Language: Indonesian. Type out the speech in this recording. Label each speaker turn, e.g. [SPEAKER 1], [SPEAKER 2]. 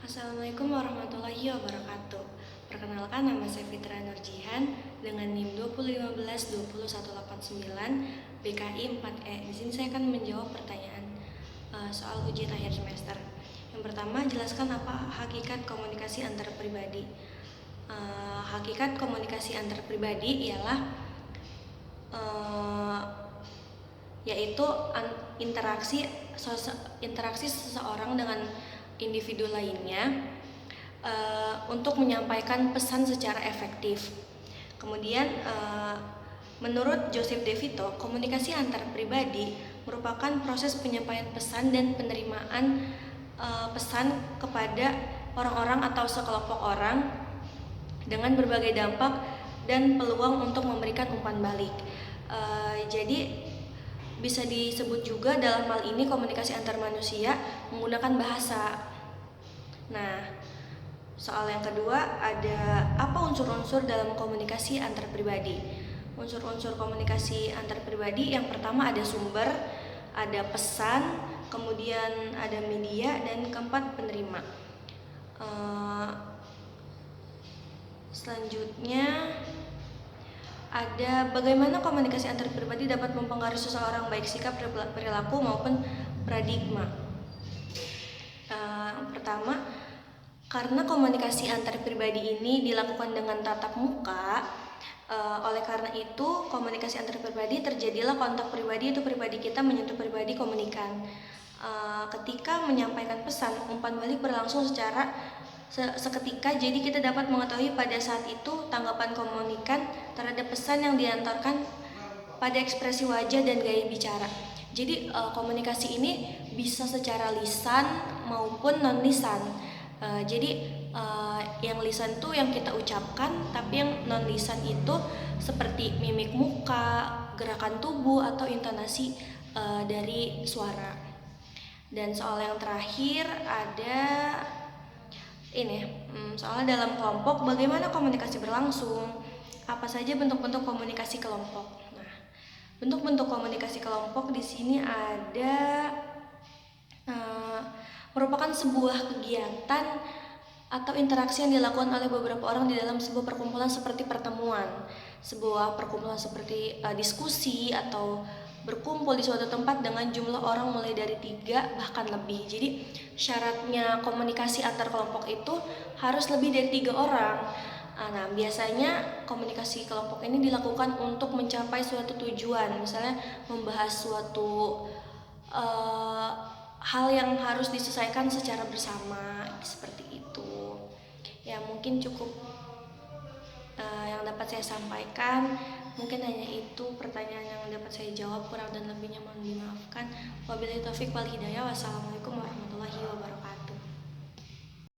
[SPEAKER 1] Assalamualaikum warahmatullahi wabarakatuh. Perkenalkan, nama saya Fitra Nurjihan dengan NIM 2015-20189 BKI 4E. Di sini saya akan menjawab pertanyaan soal ujian akhir semester. Yang pertama, jelaskan apa hakikat komunikasi antar pribadi. Hakikat komunikasi antar pribadi ialah yaitu interaksi seseorang dengan individu lainnya untuk menyampaikan pesan secara efektif. Kemudian menurut Joseph De Vito, komunikasi antar pribadi merupakan proses penyampaian pesan dan penerimaan pesan kepada orang-orang atau sekelompok orang dengan berbagai dampak dan peluang untuk memberikan umpan balik. Jadi bisa disebut juga dalam hal ini komunikasi antar manusia menggunakan bahasa. Nah, soal yang kedua, ada apa unsur-unsur dalam komunikasi antar pribadi? Unsur-unsur komunikasi antar pribadi yang pertama ada sumber, ada pesan, kemudian ada media, dan keempat penerima. Selanjutnya ada bagaimana komunikasi antar pribadi dapat mempengaruhi seseorang baik sikap, perilaku maupun paradigma. Pertama, karena komunikasi antar pribadi ini dilakukan dengan tatap muka, oleh karena itu komunikasi antar pribadi terjadilah kontak pribadi, itu pribadi kita menyentuh pribadi komunikan. Ketika menyampaikan pesan, umpan balik berlangsung secara seketika, jadi kita dapat mengetahui pada saat itu tanggapan komunikan terhadap pesan yang diantarkan pada ekspresi wajah dan gaya bicara. Jadi komunikasi ini bisa secara lisan maupun non lisan. Jadi yang lisan itu yang kita ucapkan, tapi yang non lisan itu seperti mimik muka, gerakan tubuh, atau intonasi dari suara. Dan soal yang terakhir ada ini, soalnya dalam kelompok bagaimana komunikasi berlangsung, apa saja bentuk-bentuk komunikasi kelompok. Nah, bentuk-bentuk komunikasi kelompok di sini ada merupakan sebuah kegiatan atau interaksi yang dilakukan oleh beberapa orang di dalam sebuah perkumpulan seperti pertemuan, sebuah perkumpulan seperti diskusi atau berkumpul di suatu tempat dengan jumlah orang mulai dari 3 bahkan lebih. Jadi syaratnya komunikasi antar kelompok itu harus lebih dari 3 orang. Nah, biasanya komunikasi kelompok ini dilakukan untuk mencapai suatu tujuan, misalnya membahas suatu hal yang harus diselesaikan secara bersama, seperti itu. Ya, mungkin cukup yang dapat saya sampaikan. Mungkin hanya itu pertanyaan yang dapat saya jawab, kurang dan lebihnya mohon dimaafkan. Wabillahi taufik wal hidayah. Wassalamualaikum warahmatullahi wabarakatuh.